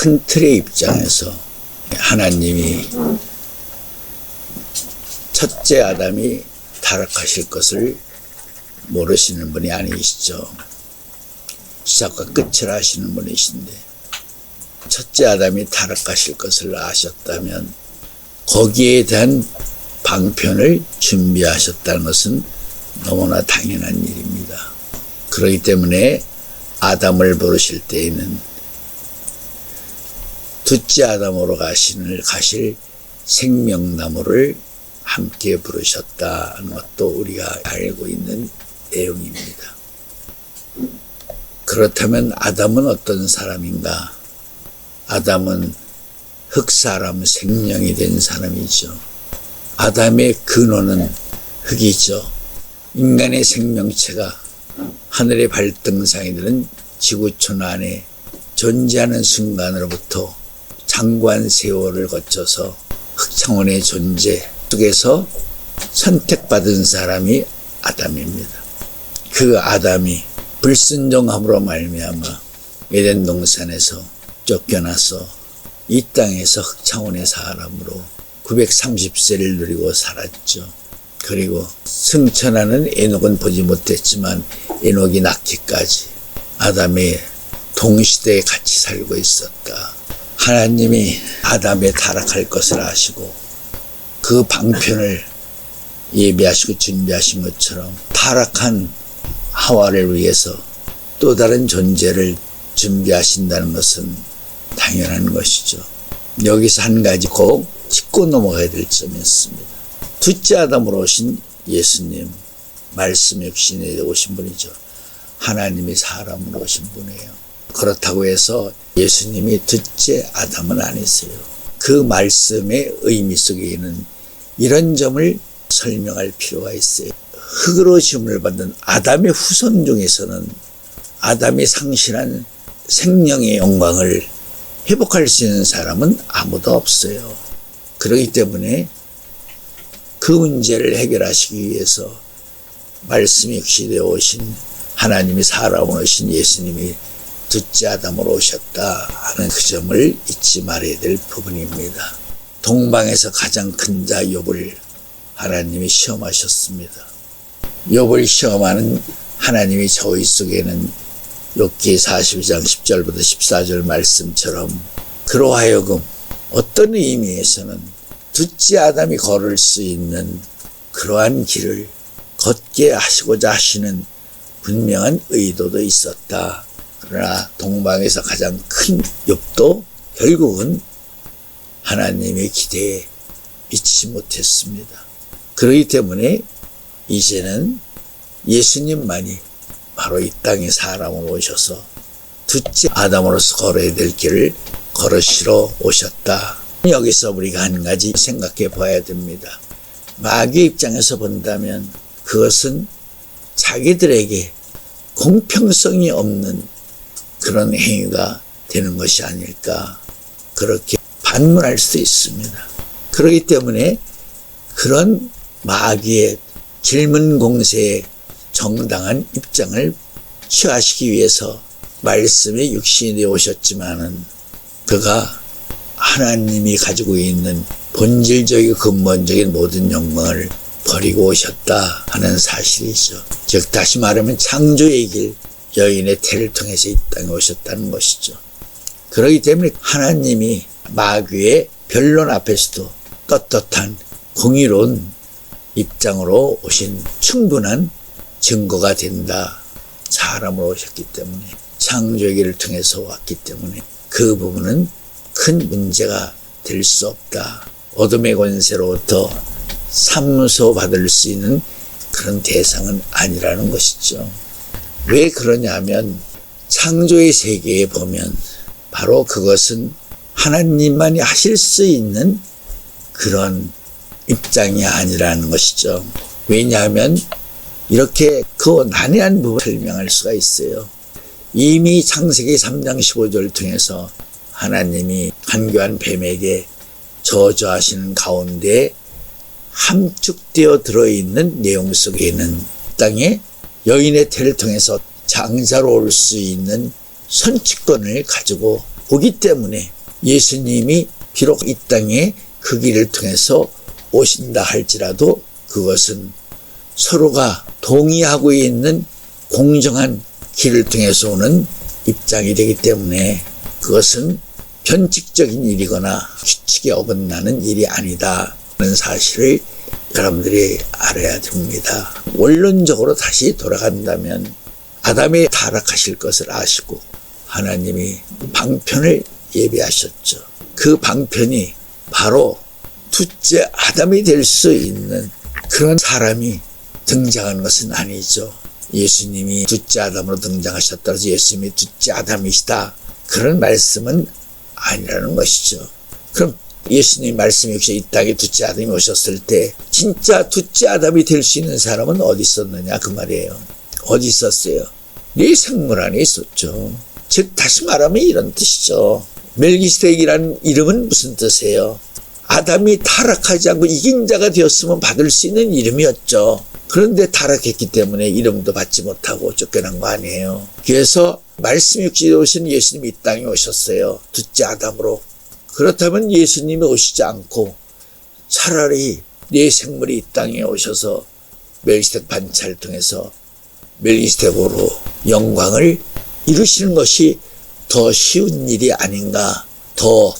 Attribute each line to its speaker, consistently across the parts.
Speaker 1: 큰 틀의 입장에서 하나님이 첫째 아담이 타락하실 것을 모르시는 분이 아니시죠. 시작과 끝을 아시는 분이신데 첫째 아담이 타락하실 것을 아셨다면 거기에 대한 방편을 준비하셨다는 것은 너무나 당연한 일입니다. 그렇기 때문에 아담을 부르실 때에는 둘째 아담으로 가실 생명나무를 함께 부르셨다는 것도 우리가 알고 있는 내용입니다. 그렇다면 아담은 어떤 사람인가? 아담은 흙사람 생명이 된 사람이죠. 아담의 근원은 흙이죠. 인간의 생명체가 하늘의 발등상에 드는 지구촌 안에 존재하는 순간으로부터 장구한 세월을 거쳐서 흙창원의 존재 속에서 선택받은 사람이 아담입니다. 그 아담이 불순종함으로 말미암아 에덴 동산에서 쫓겨나서 이 땅에서 흙창원의 사람으로 930세를 누리고 살았죠. 그리고 승천하는 에녹은 보지 못했지만 에녹이 낳기까지 아담의 동시대에 같이 살고 있었다. 하나님이 아담의 타락할 것을 아시고 그 방편을 예비하시고 준비하신 것처럼 타락한 하와를 위해서 또 다른 존재를 준비하신다는 것은 당연한 것이죠. 여기서 한 가지 꼭 짚고 넘어가야 될 점이 있습니다. 둘째 아담으로 오신 예수님, 말씀 육신에 오신 분이죠. 하나님이 사람으로 오신 분이에요. 그렇다고 해서 예수님이 둘째 아담은 아니세요. 그 말씀의 의미 속에는 이런 점을 설명할 필요가 있어요. 흙으로 지음을 받은 아담의 후손 중에서는 아담이 상실한 생명의 영광을 회복할 수 있는 사람은 아무도 없어요. 그렇기 때문에 그 문제를 해결하시기 위해서 말씀이 육신에 오신 하나님이 사람으로 오신 예수님이 둘째 아담으로 오셨다 하는 그 점을 잊지 말아야 될 부분입니다. 동방에서 가장 큰 자 욥을 하나님이 시험하셨습니다. 욥을 시험하는 하나님의 저희 속에는 욥기 42장 10절부터 14절 말씀처럼 그로 하여금 어떤 의미에서는 둘째 아담이 걸을 수 있는 그러한 길을 걷게 하시고자 하시는 분명한 의도도 있었다. 그러나 동방에서 가장 큰 욥도 결국은 하나님의 기대에 미치지 못했습니다. 그렇기 때문에 이제는 예수님만이 바로 이 땅에 사람으로 오셔서 둘째 아담으로서 걸어야 될 길을 걸으시러 오셨다. 여기서 우리가 한 가지 생각해 봐야 됩니다. 마귀의 입장에서 본다면 그것은 자기들에게 공평성이 없는 그런 행위가 되는 것이 아닐까 그렇게 반문할 수 있습니다. 그렇기 때문에 그런 마귀의 질문 공세에 정당한 입장을 취하시기 위해서 말씀의 육신이 되어 오셨지만은 그가 하나님이 가지고 있는 본질적이고 근본적인 모든 영광을 버리고 오셨다 하는 사실이죠. 즉 다시 말하면 창조의 길 여인의 태를 통해서 이 땅에 오셨다는 것이죠. 그렇기 때문에 하나님이 마귀의 변론 앞에서도 떳떳한 공의로운 입장으로 오신 충분한 증거가 된다. 사람으로 오셨기 때문에 창조의 길을 통해서 왔기 때문에 그 부분은 큰 문제가 될 수 없다. 어둠의 권세로부터 삼소받을 수 있는 그런 대상은 아니라는 것이죠. 왜 그러냐면 창조의 세계에 보면 바로 그것은 하나님만이 하실 수 있는 그런 입장이 아니라는 것이죠. 왜냐하면 이렇게 그 난해한 부분을 설명할 수가 있어요. 이미 창세기 3장 15절을 통해서 하나님이 간교한 뱀에게 저주하시는 가운데 함축되어 들어있는 내용 속에는 땅에 여인의 태를 통해서 장자로 올 수 있는 선취권을 가지고 오기 때문에 예수님이 비록 이 땅에 그 길을 통해서 오신다 할지라도 그것은 서로가 동의하고 있는 공정한 길을 통해서 오는 입장이 되기 때문에 그것은 변칙적인 일이거나 규칙에 어긋나는 일이 아니다 하는 사실을 여러분들이 알아야 됩니다. 원론적으로 다시 돌아간다면 아담이 타락하실 것을 아시고 하나님이 방편을 예비하셨죠. 그 방편이 바로 둘째 아담이 될 수 있는 그런 사람이 등장하는 것은 아니죠. 예수님이 둘째 아담으로 등장하셨다고 해서 예수님이 둘째 아담이시다, 그런 말씀은 아니라는 것이죠. 그럼 예수님 말씀이 역시 이 땅에 둘째 아담이 오셨을 때 진짜 둘째 아담이 될 수 있는 사람은 어디 있었느냐 그 말이에요. 어디 있었어요? 네 생물 안에 있었죠. 즉 다시 말하면 이런 뜻이죠. 멜기세덱이라는 이름은 무슨 뜻이에요? 아담이 타락하지 않고 이긴 자가 되었으면 받을 수 있는 이름이었죠. 그런데 타락했기 때문에 이름도 받지 못하고 쫓겨난 거 아니에요. 그래서 말씀 육신에 오신 예수님이 이 땅에 오셨어요. 둘째 아담으로. 그렇다면 예수님이 오시지 않고 차라리 네 생물이 이 땅에 오셔서 멜기세덱 반차를 통해서 멜기세덱으로 영광을 이루시는 것이 더 쉬운 일이 아닌가, 더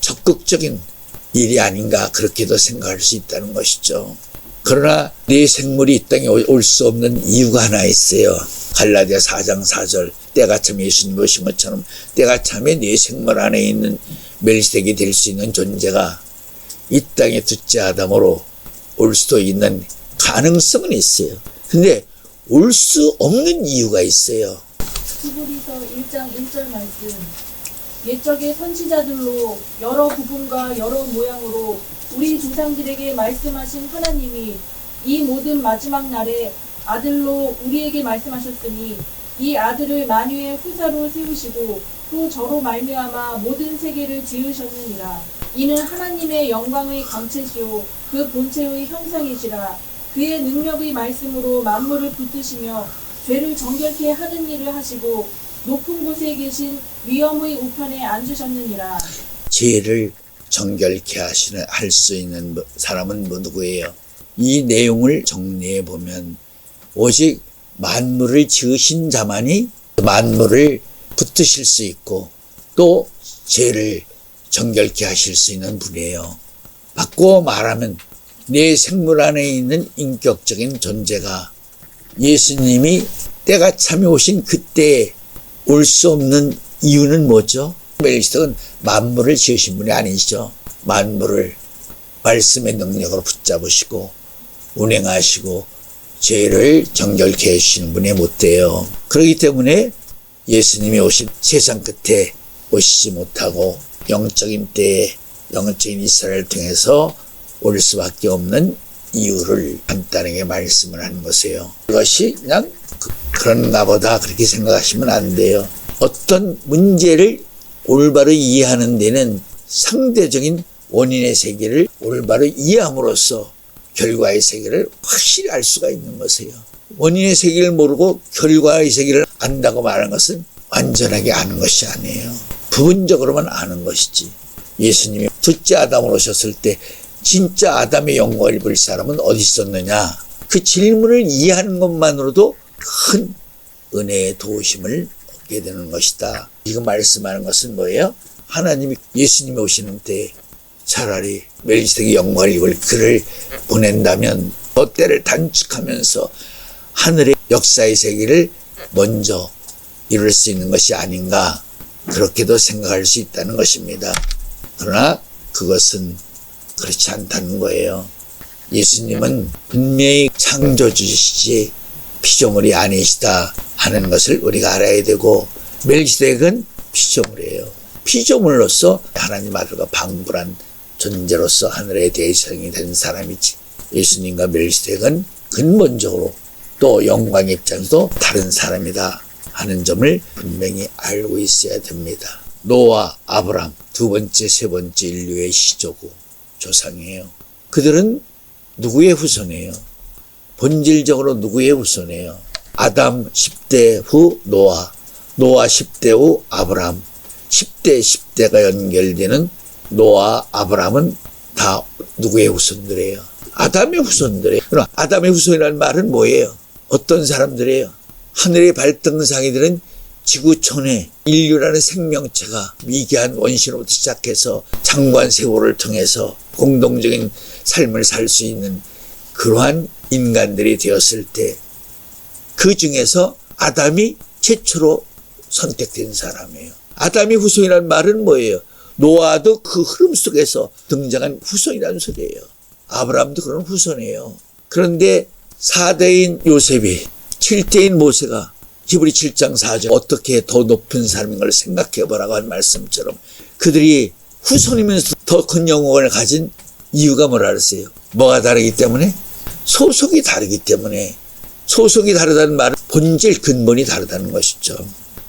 Speaker 1: 적극적인 일이 아닌가, 그렇게도 생각할 수 있다는 것이죠. 그러나 네 생물이 이 땅에 올 수 없는 이유가 하나 있어요. 갈라디아 4장 4절 때가 참에 예수님이 오신 것처럼 때가 참에 네 생물 안에 있는 멜기세덱이 될 수 있는 존재가 이 땅에 둘째 아담으로 올 수도 있는 가능성은 있어요. 근데 올 수 없는 이유가 있어요.
Speaker 2: 히브리서 1장 1절 말씀. 옛적의 선지자들로 여러 부분과 여러 모양으로 우리 조상들에게 말씀하신 하나님이 이 모든 마지막 날에 아들로 우리에게 말씀하셨으니 이 아들을 만유의 후사로 세우시고 또 저로 말미암아 모든 세계를 지으셨느니라. 이는 하나님의 영광의 광채시요 그 본체의 형상이시라. 그의 능력의 말씀으로 만물을 붙드시며 죄를 정결케 하는 일을 하시고 높은 곳에 계신 위엄의 우편에 앉으셨느니라.
Speaker 1: 죄를 정결케 할 수 있는 사람은 누구예요? 이 내용을 정리해 보면 오직 만물을 지으신 자만이 만물을 붙드실 수 있고 또 죄를 정결케 하실 수 있는 분이에요. 바꾸어 말하면 내 생물 안에 있는 인격적인 존재가 예수님이 때가 참에 오신 그때에 올 수 없는 이유는 뭐죠? 멜기세덱은 만물을 지으신 분이 아니시죠. 만물을 말씀의 능력으로 붙잡으시고 운행하시고 죄를 정결케 해주시는 분이 못 돼요. 그렇기 때문에 예수님이 오신 세상 끝에 오시지 못하고 영적인 때에 영적인 이스라엘을 통해서 올 수밖에 없는 이유를 간단하게 말씀을 하는 것이에요. 그것이 그냥 그런가 보다 그렇게 생각하시면 안 돼요. 어떤 문제를 올바로 이해하는 데는 상대적인 원인의 세계를 올바로 이해함으로써 결과의 세계를 확실히 알 수가 있는 것이에요. 원인의 세계를 모르고 결과의 세계를 안다고 말하는 것은 완전하게 아는 것이 아니에요. 부분적으로만 아는 것이지. 예수님이 둘째 아담으로 오셨을 때 진짜 아담의 영광을 입을 사람은 어디 있었느냐? 그 질문을 이해하는 것만으로도 큰 은혜의 도우심을 얻게 되는 것이다. 지금 말씀하는 것은 뭐예요? 하나님이 예수님이 오시는 때 차라리 멜기세덱의 영광을 입을 그를 보낸다면 그 때를 단축하면서 하늘의 역사의 세계를 먼저 이룰 수 있는 것이 아닌가, 그렇게도 생각할 수 있다는 것입니다. 그러나 그것은 그렇지 않다는 거예요. 예수님은 분명히 창조주시지 피조물이 아니시다 하는 것을 우리가 알아야 되고, 멜기세덱은 피조물이에요. 피조물로서 하나님 아들과 방불한 존재로서 하늘의 대성이 된 사람이지, 예수님과 멜기세덱은 근본적으로 또 영광의 입장에서도 다른 사람이다 하는 점을 분명히 알고 있어야 됩니다. 노아, 아브람 두 번째, 세 번째 인류의 시조고 조상이에요. 그들은 누구의 후손이에요? 본질적으로 누구의 후손이에요? 아담 10대 후 노아, 노아 10대 후 아브람, 10대, 10대가 연결되는 노아, 아브라함은 다 누구의 후손들이에요? 아담의 후손들이에요. 그럼 아담의 후손이라는 말은 뭐예요? 어떤 사람들이에요? 하늘의 발등상이들은 지구촌에 인류라는 생명체가 미개한 원시로부터 시작해서 장관 세월을 통해서 공동적인 삶을 살 수 있는 그러한 인간들이 되었을 때 그 중에서 아담이 최초로 선택된 사람이에요. 아담의 후손이라는 말은 뭐예요? 노아도 그 흐름 속에서 등장한 후손이라는 소리예요. 아브라함도 그런 후손이에요. 그런데 4대인 요셉이 7대인 모세가 히브리 7장 4절 어떻게 더 높은 사람인 걸 생각해보라고 한 말씀처럼 그들이 후손이면서 더 큰 영광을 가진 이유가 뭐라 그랬어요? 뭐가 다르기 때문에? 소속이 다르기 때문에. 소속이 다르다는 말은 본질 근본이 다르다는 것이죠.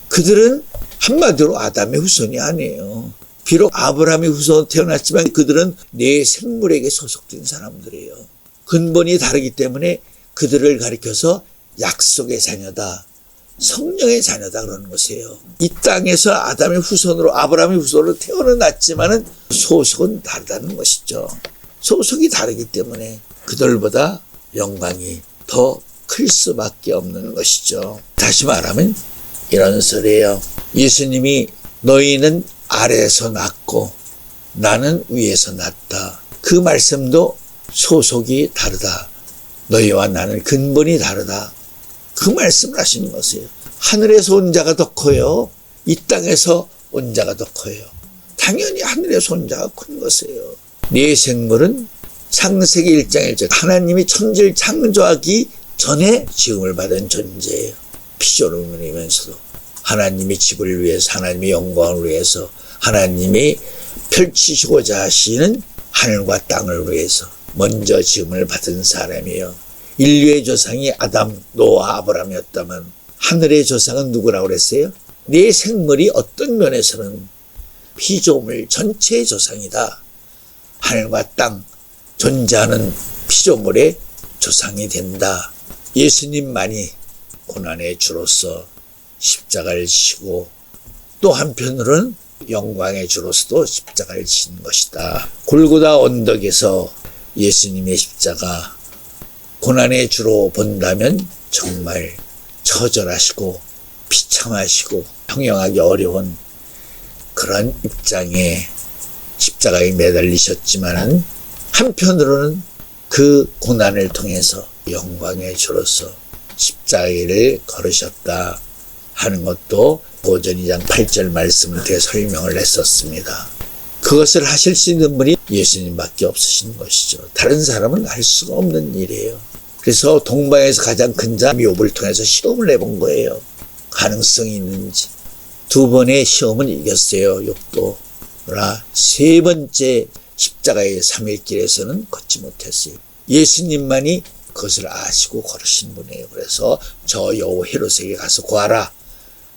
Speaker 1: 그들은 한마디로 아담의 후손이 아니에요. 비록 아브라함의 후손 태어났지만 그들은 내 생물에게 소속된 사람들이에요. 근본이 다르기 때문에 그들을 가리켜서 약속의 자녀다, 성령의 자녀다 그러는 것이에요. 이 땅에서 아담의 후손으로 아브라함의 후손으로 태어났지만은 소속은 다르다는 것이죠. 소속이 다르기 때문에 그들보다 영광이 더 클 수밖에 없는 것이죠. 다시 말하면 이런 소리예요. 예수님이 너희는 아래에서 났고 나는 위에서 났다. 그 말씀도 소속이 다르다. 너희와 나는 근본이 다르다. 그 말씀을 하시는 것이에요. 하늘에서 온 자가 더 커요. 이 땅에서 온 자가 더 커요. 당연히 하늘에서 온 자가 큰 것이에요. 네 생물은 창세기 1장 1절 하나님이 천지를 창조하기 전에 지음을 받은 존재예요. 피조물이면서도 하나님이 집을 위해서 하나님의 영광을 위해서 하나님이 펼치시고자 하시는 하늘과 땅을 위해서 먼저 지음을 받은 사람이에요. 인류의 조상이 아담, 노아, 아브라함이었다면 하늘의 조상은 누구라고 그랬어요? 네 생물이 어떤 면에서는 피조물 전체의 조상이다. 하늘과 땅 존재하는 피조물의 조상이 된다. 예수님만이 고난의 주로서 십자가를 지고 또 한편으로는 영광의 주로서도 십자가를 지는 것이다. 골고다 언덕에서 예수님의 십자가 고난의 주로 본다면 정말 처절하시고 비참하시고 형용하기 어려운 그런 입장에 십자가에 매달리셨지만 한편으로는 그 고난을 통해서 영광의 주로서 십자가를 걸으셨다 하는 것도 고전 2장 8절 말씀을 통해 설명을 했었습니다. 그것을 하실 수 있는 분이 예수님밖에 없으신 것이죠. 다른 사람은 할 수가 없는 일이에요. 그래서 동방에서 가장 큰 자 욥을 통해서 시험을 해본 거예요. 가능성이 있는지. 2번의 시험은 이겼어요. 욥도. 그러나 3번째 십자가의 3일 길에서는 걷지 못했어요. 예수님만이 그것을 아시고 걸으신 분이에요. 그래서 저 여호 헤롯에게 가서 구하라.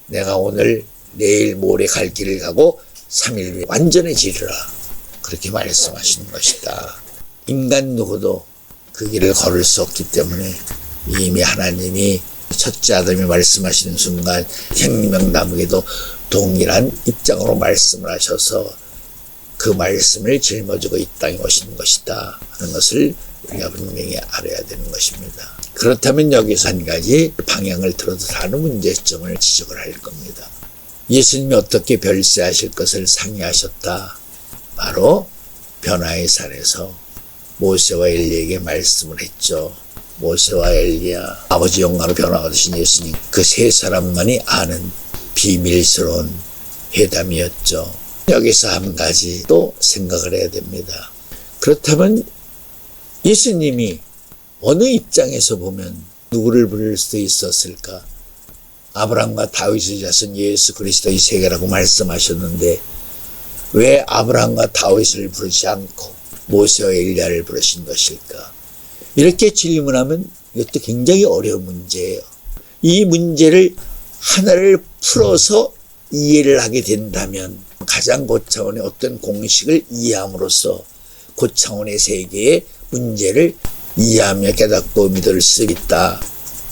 Speaker 1: 내가 오늘 내일 모레 갈 길을 가고 3일 후에 완전해지리라. 그렇게 말씀하시는 것이다. 인간 누구도 그 길을 걸을 수 없기 때문에 이미 하나님이 첫째 아담이 말씀하시는 순간 생명나무에도 동일한 입장으로 말씀을 하셔서 그 말씀을 짊어지고 이 땅에 오신 것이다 하는 것을 우리가 분명히 알아야 되는 것입니다. 그렇다면 여기서 한 가지 방향을 틀어도 다른 문제점을 지적을 할 겁니다. 예수님이 어떻게 별세하실 것을 상의하셨다. 바로 변화의 산에서 모세와 엘리에게 말씀을 했죠. 모세와 엘리야 아버지 영광으로 변화가 되신 예수님 그 세 사람만이 아는 비밀스러운 회담이었죠. 여기서 한 가지 또 생각을 해야 됩니다. 그렇다면 예수님이 어느 입장에서 보면 누구를 부를 수 있었을까? 아브라함과 다윗의 자손 예수 그리스도 이 세계라고 말씀하셨는데 왜 아브라함과 다윗을 부르지 않고 모세와 엘리야를 부르신 것일까? 이렇게 질문하면 이것도 굉장히 어려운 문제예요. 이 문제를 하나를 풀어서 이해를 하게 된다면 가장 고차원의 어떤 공식을 이해함으로써 고차원의 세계의 문제를 이해하며 깨닫고 믿을 수 있다.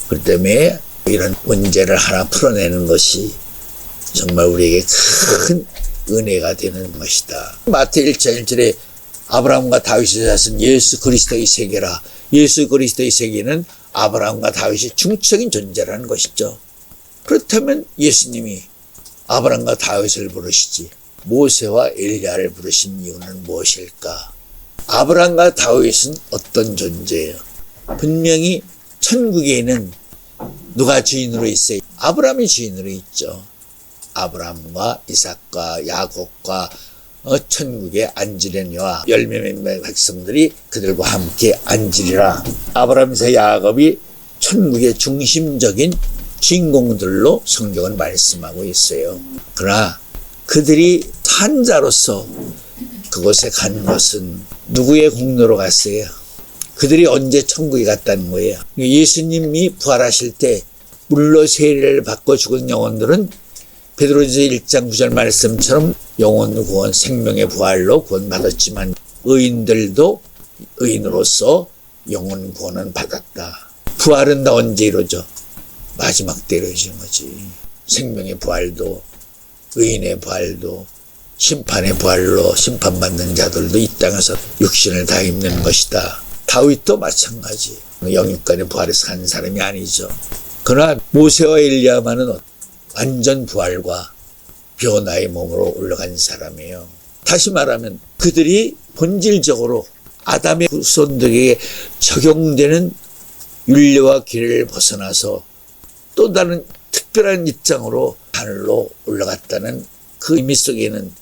Speaker 1: 그렇기 때문에 이런 문제를 하나 풀어내는 것이 정말 우리에게 큰 은혜가 되는 것이다. 마태 1장 1절에 아브라함과 다윗의 자손 예수 그리스도의 세계라. 예수 그리스도의 세계는 아브라함과 다윗이 중추적인 존재라는 것이죠. 그렇다면 예수님이 아브라함과 다윗을 부르시지 모세와 엘리야를 부르신 이유는 무엇일까? 아브라함과 다윗은 어떤 존재예요? 분명히 천국에는 누가 주인으로 있어요? 아브라함이 주인으로 있죠. 아브라함과 이삭과 야곱과 천국에 앉으려니와 열매맺는 백성들이 그들과 함께 앉으리라. 아브라함과 야곱이 천국의 중심적인 주인공들로 성경은 말씀하고 있어요. 그러나 그들이 산자로서 그곳에 간 것은 누구의 공로로 갔어요? 그들이 언제 천국에 갔다는 거예요? 예수님이 부활하실 때 물로 세례를 받고 죽은 영혼들은 베드로전서 1장 9절 말씀처럼 영혼 구원, 생명의 부활로 구원받았지만 의인들도 의인으로서 영혼 구원은 받았다. 부활은 다 언제 이루어져? 마지막 때 이루어지는 거지. 생명의 부활도 의인의 부활도 심판의 부활로 심판받는 자들도 이 땅에서 육신을 다 입는 것이다. 다윗도 마찬가지. 영육간의 부활에서 간 사람이 아니죠. 그러나 모세와 엘리야만은 완전 부활과 변화의 몸으로 올라간 사람이에요. 다시 말하면 그들이 본질적으로 아담의 후손들에게 적용되는 윤리와 규례를 벗어나서 또 다른 특별한 입장으로 하늘로 올라갔다는 그 의미 속에는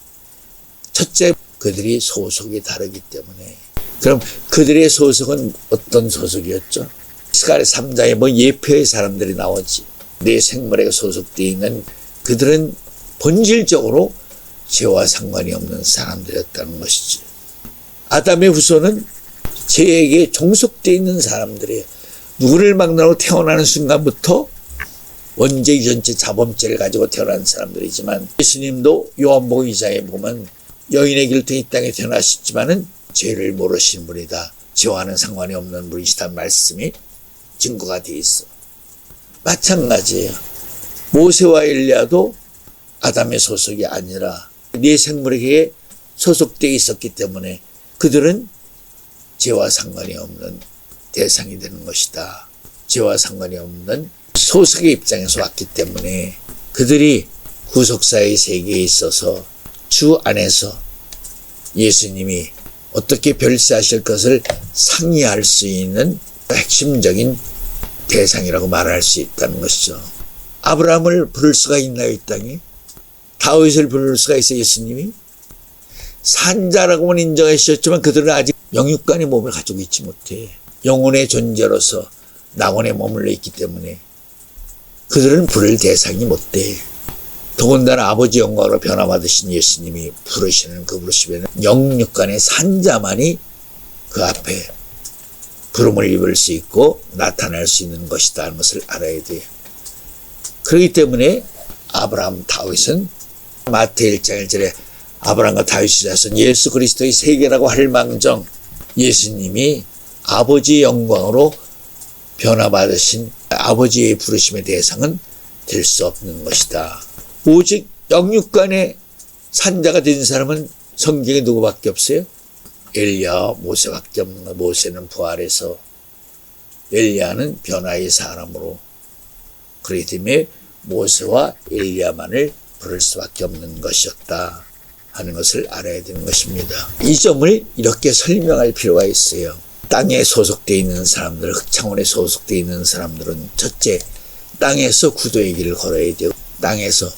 Speaker 1: 첫째, 그들이 소속이 다르기 때문에. 그럼 그들의 소속은 어떤 소속이었죠? 스가랴 3장에 뭐 예표의 사람들이 나오지. 내 생물에 소속되어 있는 그들은 본질적으로 죄와 상관이 없는 사람들이었다는 것이지. 아담의 후손은 죄에게 종속되어 있는 사람들이에요. 누구를 막론하고 태어나는 순간부터 원죄 유전체 자범죄를 가지고 태어난 사람들이지만 예수님도 요한복음 2장에 보면 여인의 길을 통해 이 땅에 태어나셨지만은 죄를 모르신 분이다. 죄와는 상관이 없는 분이시다 말씀이 증거가 되어 있어. 마찬가지예요. 모세와 엘리야도 아담의 소속이 아니라 네 생물에게 소속되어 있었기 때문에 그들은 죄와 상관이 없는 대상이 되는 것이다. 죄와 상관이 없는 소속의 입장에서 왔기 때문에 그들이 구속사의 세계에 있어서 주 안에서 예수님이 어떻게 별세하실 것을 상의할 수 있는 핵심적인 대상이라고 말할 수 있다는 것이죠. 아브라함을 부를 수가 있나요, 이 땅에? 다윗을 부를 수가 있어요, 예수님이? 산자라고는 인정하셨지만 그들은 아직 영육간의 몸을 가지고 있지 못해. 영혼의 존재로서 낙원에 머물러 있기 때문에 그들은 부를 대상이 못 돼. 더군다나 아버지 영광으로 변화받으신 예수님이 부르시는 그 부르심에는 영육간의 산자만이 그 앞에 부름을 입을 수 있고 나타날 수 있는 것이다 하는 것을 알아야 돼요. 그렇기 때문에 아브라함, 다윗은 마태 1장 1절에 아브라함과 다윗의 자손 예수 그리스도의 세계라고 할 망정 예수님이 아버지의 영광으로 변화받으신 아버지의 부르심의 대상은 될 수 없는 것이다. 오직 영육간의 산자가 된 사람은 성경에 누구밖에 없어요? 엘리야, 모세밖에 없는 거예요. 모세는 부활해서 엘리야는 변화의 사람으로 그렇기 때문에 모세와 엘리야만을 부를 수밖에 없는 것이었다 하는 것을 알아야 되는 것입니다. 이 점을 이렇게 설명할 필요가 있어요. 땅에 소속되어 있는 사람들, 흑창원에 소속되어 있는 사람들은 첫째, 땅에서 구도의 길을 걸어야 돼요. 땅에서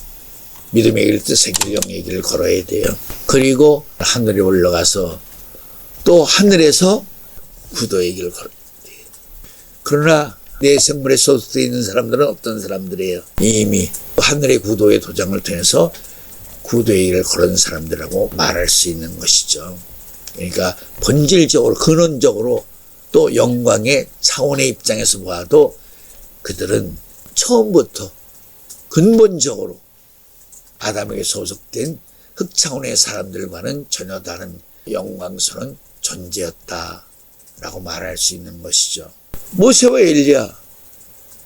Speaker 1: 믿음의 길, 뜻의 길, 영의 길을 걸어야 돼요. 그리고 하늘에 올라가서 또 하늘에서 구도의 길을 걸어야 돼요. 그러나 내 생물에 소속되어 있는 사람들은 어떤 사람들이에요? 이미 하늘의 구도의 도장을 통해서 구도의 길을 걸은 사람들이라고 말할 수 있는 것이죠. 그러니까 본질적으로 근원적으로 또 영광의 차원의 입장에서 봐도 그들은 처음부터 근본적으로 아담에게 소속된 흑차원의 사람들과는 전혀 다른 영광스러운 존재였다라고 말할 수 있는 것이죠. 모세와 엘리야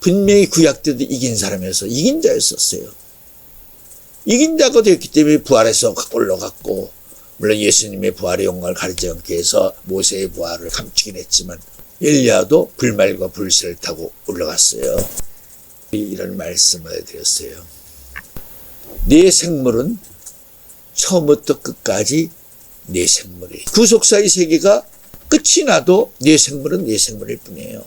Speaker 1: 분명히 구약 때도 이긴 사람이어서 이긴 자였었어요. 이긴 자가 되었기 때문에 부활해서 올라갔고, 물론 예수님의 부활의 영광을 가리지 않게 해서 모세의 부활을 감추긴 했지만 엘리야도 불말과 불새를 타고 올라갔어요. 이런 말씀을 드렸어요. 내 생물은 처음부터 끝까지 내 생물이에요. 구속사의 세계가 끝이 나도 내 생물은 내 생물일 뿐이에요.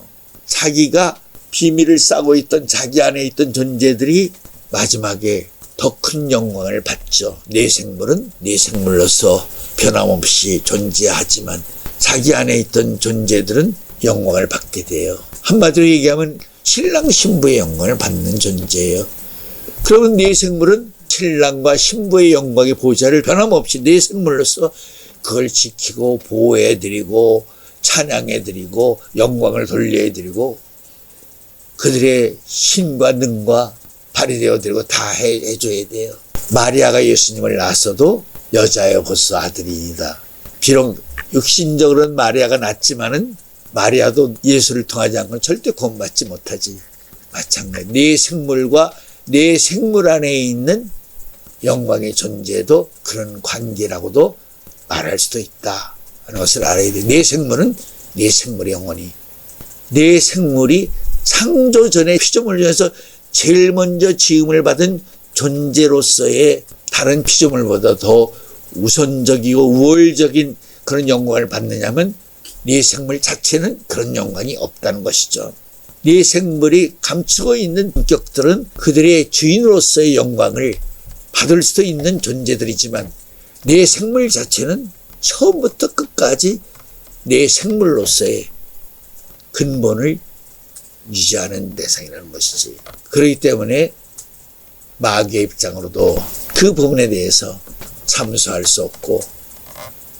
Speaker 1: 자기가 비밀을 싸고 있던 자기 안에 있던 존재들이 마지막에 더 큰 영광을 받죠. 내 생물은 내 생물로서 변함없이 존재하지만 자기 안에 있던 존재들은 영광을 받게 돼요. 한마디로 얘기하면 신랑 신부의 영광을 받는 존재예요. 그러면 내 생물은 신랑과 신부의 영광의 보좌를 변함없이 내 생물로서 그걸 지키고 보호해드리고 찬양해드리고 영광을 돌려드리고 그들의 신과 능과 발휘되어드리고 다 해줘야 돼요. 마리아가 예수님을 낳았어도 여자여 벌써 아들이니다. 비록 육신적으로는 마리아가 낳지만은 마리아도 예수를 통하지 않고는 절대 구원받지 못하지. 마찬가지. 내 생물과 내 생물 안에 있는 영광의 존재도 그런 관계라고도 말할 수도 있다 하는 것을 알아야 돼. 내 생물은 내 생물의 영혼이, 내 생물이 창조 전에 피조물 중에서 제일 먼저 지음을 받은 존재로서의 다른 피조물보다 더 우선적이고 우월적인 그런 영광을 받느냐면 네 생물 자체는 그런 영광이 없다는 것이죠. 네 생물이 감추고 있는 인격들은 그들의 주인으로서의 영광을 받을 수도 있는 존재들이지만 내 생물 자체는 처음부터 끝까지 내 생물로서의 근본을 유지하는 대상이라는 것이지. 그렇기 때문에 마귀의 입장으로도 그 부분에 대해서 참수할 수 없고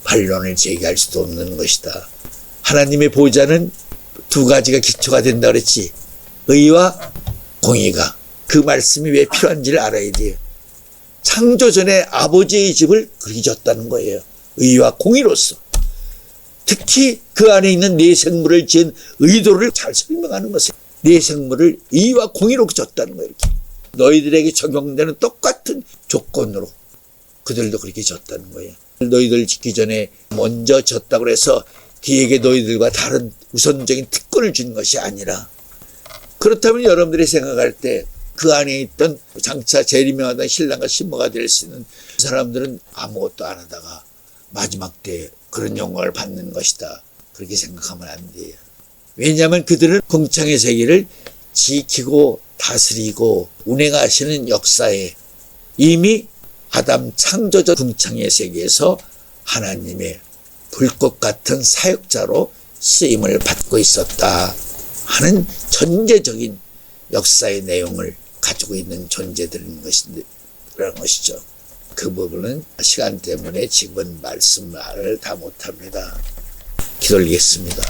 Speaker 1: 반론을 제기할 수도 없는 것이다. 하나님의 보좌는 두 가지가 기초가 된다 그랬지. 의와 공의가. 그 말씀이 왜 필요한지를 알아야 돼요. 창조 전에 아버지의 집을 그렇게 졌다는 거예요. 의와 공의로서. 특히 그 안에 있는 내 생물을 지은 의도를 잘 설명하는 것이에요. 내 생물을 의와 공의로 졌다는 거예요. 이렇게. 너희들에게 적용되는 똑같은 조건으로 그들도 그렇게 졌다는 거예요. 너희들 짓기 전에 먼저 졌다고 해서 뒤에게 너희들과 다른 우선적인 특권을 준 것이 아니라, 그렇다면 여러분들이 생각할 때 그 안에 있던 장차 제일 유명하던 신랑과 신부가 될 수 있는 사람들은 아무것도 안 하다가 마지막 때 그런 영광을 받는 것이다. 그렇게 생각하면 안 돼요. 왜냐하면 그들은 궁창의 세계를 지키고 다스리고 운행하시는 역사에 이미 아담 창조적 궁창의 세계에서 하나님의 불꽃 같은 사역자로 쓰임을 받고 있었다 하는 전제적인 역사의 내용을 가지고 있는 존재들인 것이라는 것이죠. 그 부분은 시간 때문에 지금은 말씀을 다 못합니다. 기도하겠습니다.